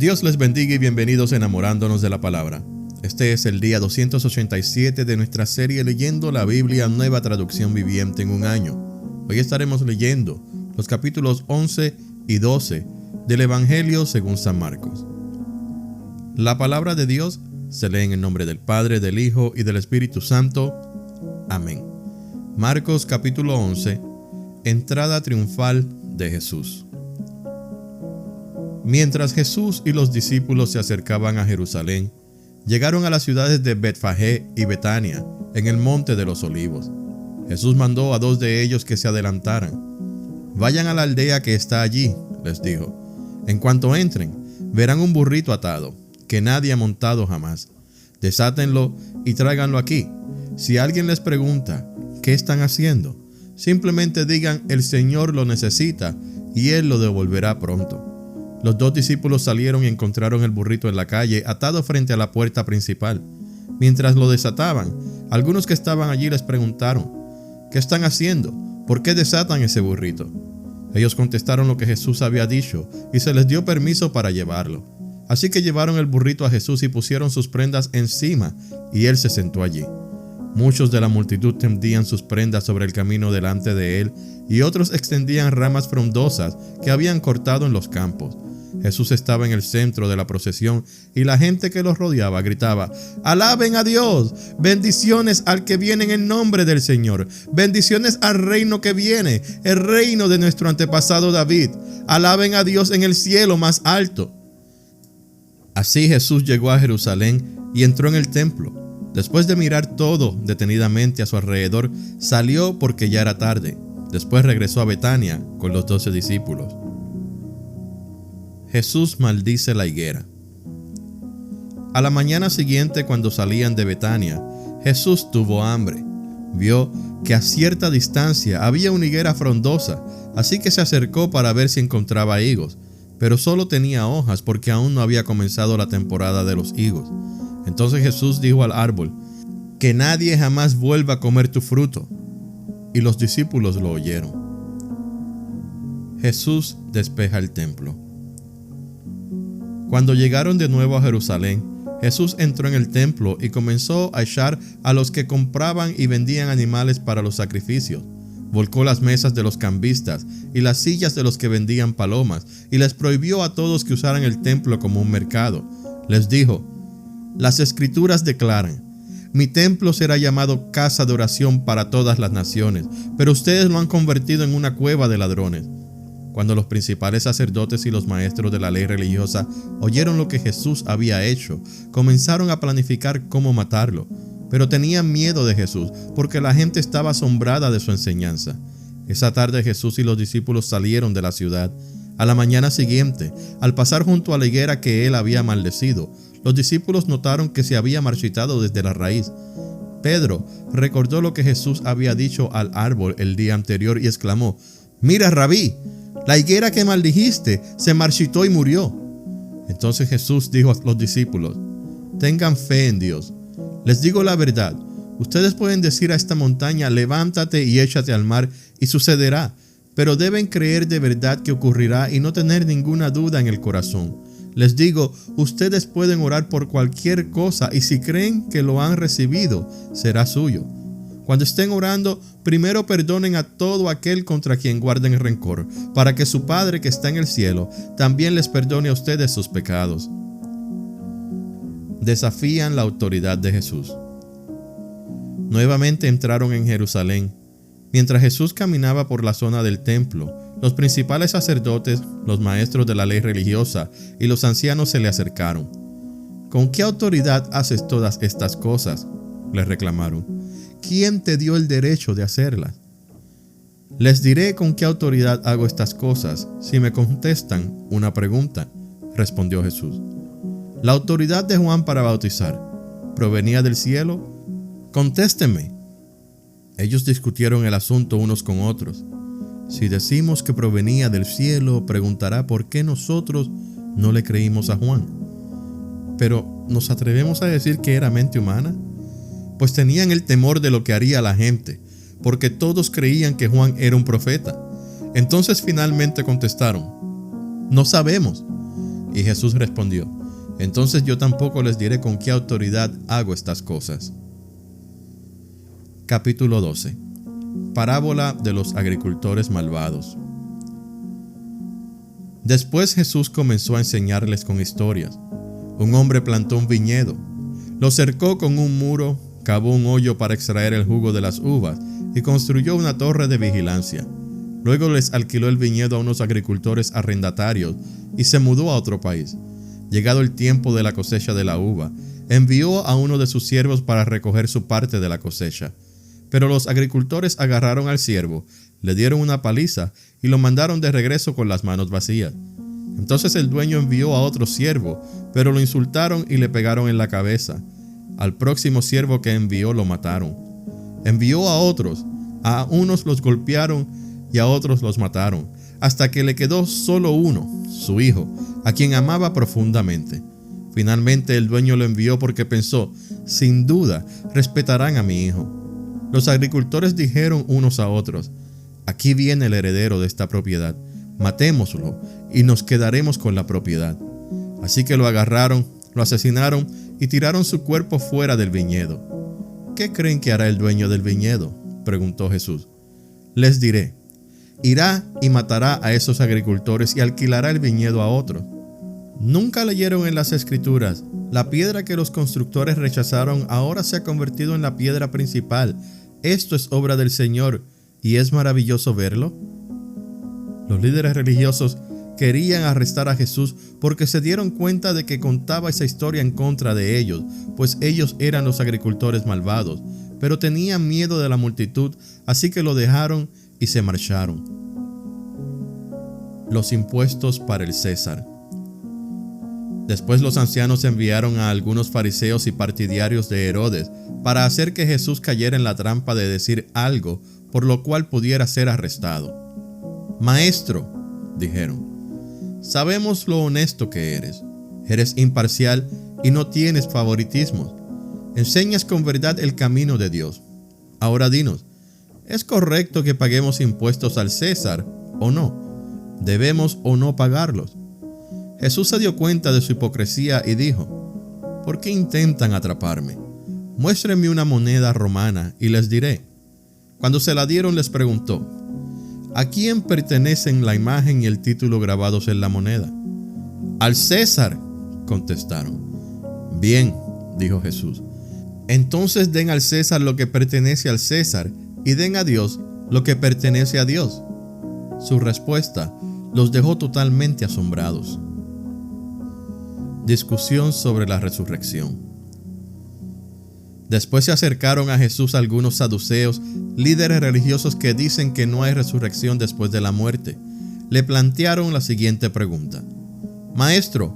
Dios les bendiga y bienvenidos a Enamorándonos de la Palabra. Este es el día 287 de nuestra serie Leyendo la Biblia, Nueva Traducción Viviente en un año. Hoy estaremos leyendo los capítulos 11 y 12 del Evangelio según San Marcos. La palabra de Dios se lee en el nombre del Padre, del Hijo y del Espíritu Santo. Amén. Marcos capítulo 11, entrada triunfal de Jesús. Mientras Jesús y los discípulos se acercaban a Jerusalén, llegaron a las ciudades de Betfagé y Betania, en el monte de los Olivos. Jesús mandó a 2 de ellos que se adelantaran. «Vayan a la aldea que está allí», les dijo. «En cuanto entren, verán un burrito atado, que nadie ha montado jamás. Desátenlo y tráiganlo aquí. Si alguien les pregunta, ¿qué están haciendo?, simplemente digan, el Señor lo necesita y Él lo devolverá pronto». Los 2 discípulos salieron y encontraron el burrito en la calle, atado frente a la puerta principal. Mientras lo desataban, algunos que estaban allí les preguntaron, «¿Qué están haciendo? ¿Por qué desatan ese burrito?». Ellos contestaron lo que Jesús había dicho y se les dio permiso para llevarlo. Así que llevaron el burrito a Jesús y pusieron sus prendas encima, y Él se sentó allí. Muchos de la multitud tendían sus prendas sobre el camino delante de Él, y otros extendían ramas frondosas que habían cortado en los campos. Jesús estaba en el centro de la procesión y la gente que los rodeaba gritaba, «¡Alaben a Dios! ¡Bendiciones al que viene en el nombre del Señor! ¡Bendiciones al reino que viene, el reino de nuestro antepasado David! ¡Alaben a Dios en el cielo más alto!». Así Jesús llegó a Jerusalén y entró en el templo. Después de mirar todo detenidamente a su alrededor, salió porque ya era tarde. Después regresó a Betania con los 12 discípulos. Jesús maldice la higuera. A la mañana siguiente, cuando salían de Betania, Jesús tuvo hambre. Vio que a cierta distancia había una higuera frondosa, así que se acercó para ver si encontraba higos, pero solo tenía hojas porque aún no había comenzado la temporada de los higos. Entonces Jesús dijo al árbol, «Que nadie jamás vuelva a comer tu fruto». Y los discípulos lo oyeron. Jesús despeja el templo. Cuando llegaron de nuevo a Jerusalén, Jesús entró en el templo y comenzó a echar a los que compraban y vendían animales para los sacrificios. Volcó las mesas de los cambistas y las sillas de los que vendían palomas, y les prohibió a todos que usaran el templo como un mercado. Les dijo, «Las Escrituras declaran, mi templo será llamado casa de oración para todas las naciones, pero ustedes lo han convertido en una cueva de ladrones». Cuando los principales sacerdotes y los maestros de la ley religiosa oyeron lo que Jesús había hecho, comenzaron a planificar cómo matarlo, pero tenían miedo de Jesús porque la gente estaba asombrada de su enseñanza. Esa tarde Jesús y los discípulos salieron de la ciudad. A la mañana siguiente, al pasar junto a la higuera que él había maldecido, los discípulos notaron que se había marchitado desde la raíz. Pedro recordó lo que Jesús había dicho al árbol el día anterior y exclamó, «¡Mira, Rabí! La higuera que maldijiste se marchitó y murió». Entonces Jesús dijo a los discípulos, «Tengan fe en Dios. Les digo la verdad, ustedes pueden decir a esta montaña, levántate y échate al mar, y sucederá, pero deben creer de verdad que ocurrirá y no tener ninguna duda en el corazón. Les digo, ustedes pueden orar por cualquier cosa y si creen que lo han recibido, será suyo. Cuando estén orando, primero perdonen a todo aquel contra quien guarden rencor, para que su Padre que está en el cielo también les perdone a ustedes sus pecados». Desafían la autoridad de Jesús. Nuevamente entraron en Jerusalén. Mientras Jesús caminaba por la zona del templo, los principales sacerdotes, los maestros de la ley religiosa y los ancianos se le acercaron. «¿Con qué autoridad haces todas estas cosas?», le reclamaron. «¿Quién te dio el derecho de hacerlas?». «Les diré con qué autoridad hago estas cosas si me contestan una pregunta», respondió Jesús. «La autoridad de Juan para bautizar, ¿provenía del cielo? Contéstenme». Ellos discutieron el asunto unos con otros. «Si decimos que provenía del cielo, preguntará por qué nosotros no le creímos a Juan. Pero, ¿nos atrevemos a decir que era mente humana?». Pues tenían el temor de lo que haría la gente, porque todos creían que Juan era un profeta. Entonces finalmente contestaron, «No sabemos». Y Jesús respondió: entonces yo tampoco les diré con qué autoridad hago estas cosas. Capítulo 12. Parábola de los agricultores malvados. Después Jesús comenzó a enseñarles con historias. Un hombre plantó un viñedo, lo cercó con un muro, cavó un hoyo para extraer el jugo de las uvas y construyó una torre de vigilancia. Luego les alquiló el viñedo a unos agricultores arrendatarios y se mudó a otro país. Llegado el tiempo de la cosecha de la uva, envió a uno de sus siervos para recoger su parte de la cosecha. Pero los agricultores agarraron al siervo, le dieron una paliza y lo mandaron de regreso con las manos vacías. Entonces el dueño envió a otro siervo, pero lo insultaron y le pegaron en la cabeza. Al próximo siervo que envió lo mataron. Envió a otros, a unos los golpearon y a otros los mataron, hasta que le quedó solo uno, su hijo, a quien amaba profundamente. Finalmente el dueño lo envió porque pensó: sin duda respetarán a mi hijo. Los agricultores dijeron unos a otros: aquí viene el heredero de esta propiedad, matémoslo y nos quedaremos con la propiedad. Así que lo agarraron, lo asesinaron y tiraron su cuerpo fuera del viñedo. ¿Qué creen que hará el dueño del viñedo?, preguntó Jesús. Les diré: irá y matará a esos agricultores y alquilará el viñedo a otros. ¿Nunca leyeron en las Escrituras: la piedra que los constructores rechazaron ahora se ha convertido en la piedra principal? Esto es obra del Señor, ¿y es maravilloso verlo? Los líderes religiosos querían arrestar a Jesús porque se dieron cuenta de que contaba esa historia en contra de ellos, pues ellos eran los agricultores malvados, pero tenían miedo de la multitud, así que lo dejaron y se marcharon. Los impuestos para el César. Después los ancianos enviaron a algunos fariseos y partidarios de Herodes para hacer que Jesús cayera en la trampa de decir algo por lo cual pudiera ser arrestado. Maestro, dijeron, sabemos lo honesto que eres imparcial y no tienes favoritismos. Enseñas con verdad el camino de Dios. Ahora dinos, ¿es correcto que paguemos impuestos al César o no? ¿Debemos o no pagarlos? Jesús se dio cuenta de su hipocresía y dijo: ¿por qué intentan atraparme? Muéstrenme una moneda romana y les diré. Cuando se la dieron les preguntó: ¿a quién pertenecen la imagen y el título grabados en la moneda? Al César, contestaron. Bien, dijo Jesús, entonces den al César lo que pertenece al César y den a Dios lo que pertenece a Dios. Su respuesta los dejó totalmente asombrados. Discusión sobre la resurrección. Después se acercaron a Jesús algunos saduceos, líderes religiosos que dicen que no hay resurrección después de la muerte. Le plantearon la siguiente pregunta: Maestro,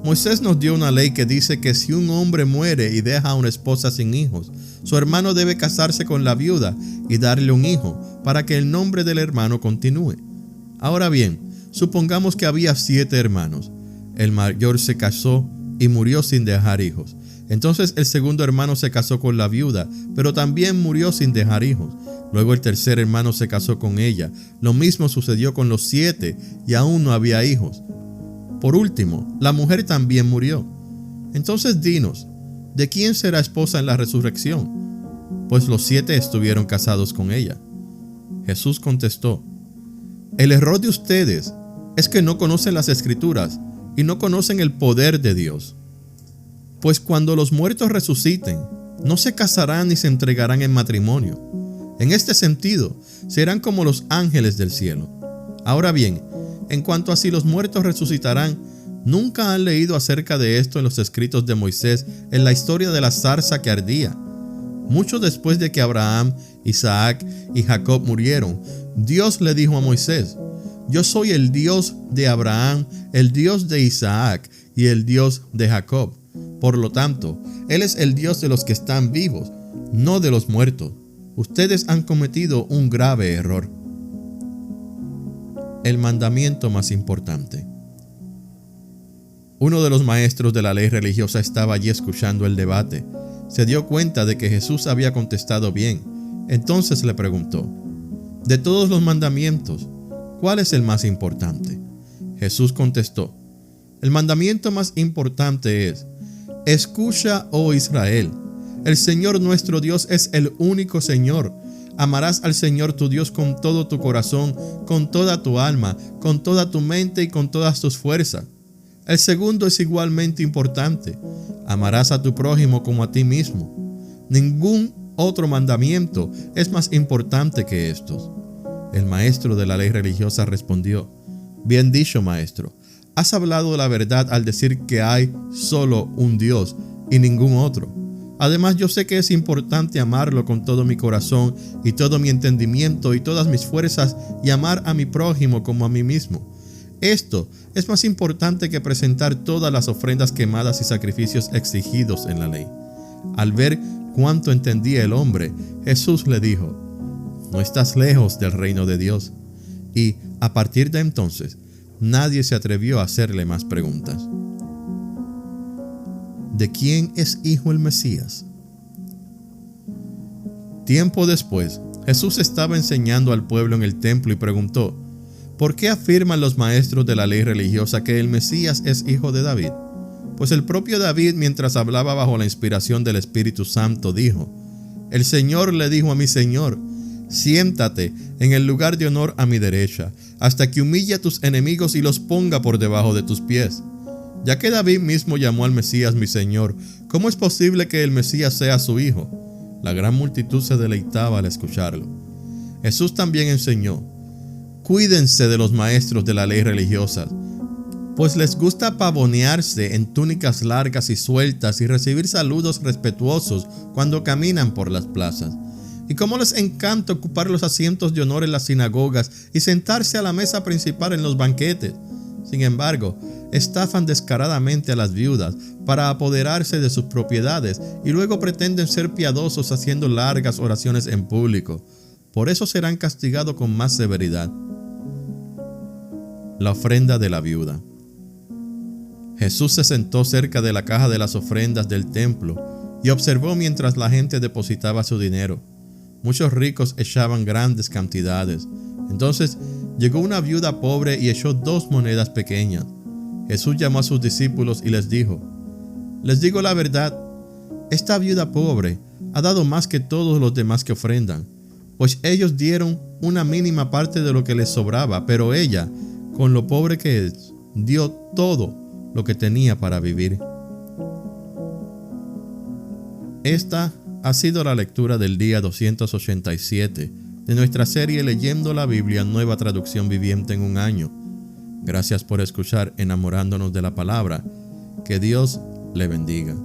Moisés nos dio una ley que dice que si un hombre muere y deja a una esposa sin hijos, su hermano debe casarse con la viuda y darle un hijo para que el nombre del hermano continúe. Ahora bien, supongamos que había 7 hermanos. El mayor se casó y murió sin dejar hijos. Entonces el segundo hermano se casó con la viuda, pero también murió sin dejar hijos. Luego el tercer hermano se casó con ella. Lo mismo sucedió con los 7 y aún no había hijos. Por último, la mujer también murió. Entonces dinos, ¿de quién será esposa en la resurrección? Pues los 7 estuvieron casados con ella. Jesús contestó: el error de ustedes es que no conocen las Escrituras y no conocen el poder de Dios. Pues cuando los muertos resuciten, no se casarán ni se entregarán en matrimonio. En este sentido, serán como los ángeles del cielo. Ahora bien, en cuanto a si los muertos resucitarán, ¿nunca han leído acerca de esto en los escritos de Moisés, en la historia de la zarza que ardía? Mucho después de que Abraham, Isaac y Jacob murieron, Dios le dijo a Moisés: yo soy el Dios de Abraham, el Dios de Isaac y el Dios de Jacob. Por lo tanto, Él es el Dios de los que están vivos, no de los muertos. Ustedes han cometido un grave error. El mandamiento más importante. Uno de los maestros de la ley religiosa estaba allí escuchando el debate. Se dio cuenta de que Jesús había contestado bien. Entonces le preguntó: de todos los mandamientos, ¿cuál es el más importante? Jesús contestó: El mandamiento más importante es: escucha, oh Israel, el Señor nuestro Dios es el único Señor. Amarás al Señor tu Dios con todo tu corazón, con toda tu alma, con toda tu mente y con todas tus fuerzas. El segundo es igualmente importante: amarás a tu prójimo como a ti mismo. Ningún otro mandamiento es más importante que estos. El maestro de la ley religiosa respondió: bien dicho, maestro, has hablado la verdad al decir que hay solo un Dios y ningún otro. Además, yo sé que es importante amarlo con todo mi corazón y todo mi entendimiento y todas mis fuerzas, y amar a mi prójimo como a mí mismo. Esto es más importante que presentar todas las ofrendas quemadas y sacrificios exigidos en la ley. Al ver cuánto entendía el hombre, Jesús le dijo: no estás lejos del reino de Dios. Y a partir de entonces, nadie se atrevió a hacerle más preguntas. ¿De quién es hijo el Mesías? Tiempo después, Jesús estaba enseñando al pueblo en el templo y preguntó: ¿por qué afirman los maestros de la ley religiosa que el Mesías es hijo de David? Pues el propio David, mientras hablaba bajo la inspiración del Espíritu Santo, dijo: el Señor le dijo a mi Señor: siéntate en el lugar de honor a mi derecha, hasta que humille a tus enemigos y los ponga por debajo de tus pies. Ya que David mismo llamó al Mesías mi Señor, ¿cómo es posible que el Mesías sea su hijo? La gran multitud se deleitaba al escucharlo. Jesús también enseñó: cuídense de los maestros de la ley religiosa, pues les gusta pavonearse en túnicas largas y sueltas y recibir saludos respetuosos cuando caminan por las plazas. Y cómo les encanta ocupar los asientos de honor en las sinagogas y sentarse a la mesa principal en los banquetes. Sin embargo, estafan descaradamente a las viudas para apoderarse de sus propiedades y luego pretenden ser piadosos haciendo largas oraciones en público. Por eso serán castigados con más severidad. La ofrenda de la viuda. Jesús se sentó cerca de la caja de las ofrendas del templo y observó mientras la gente depositaba su dinero. Muchos ricos echaban grandes cantidades. Entonces llegó una viuda pobre y echó 2 monedas pequeñas. Jesús llamó a sus discípulos y les dijo: les digo la verdad, esta viuda pobre ha dado más que todos los demás que ofrendan, pues ellos dieron una mínima parte de lo que les sobraba, pero ella, con lo pobre que es, dio todo lo que tenía para vivir. Esta ha sido la lectura del día 287 de nuestra serie Leyendo la Biblia, Nueva Traducción Viviente en un año. Gracias por escuchar Enamorándonos de la Palabra. Que Dios le bendiga.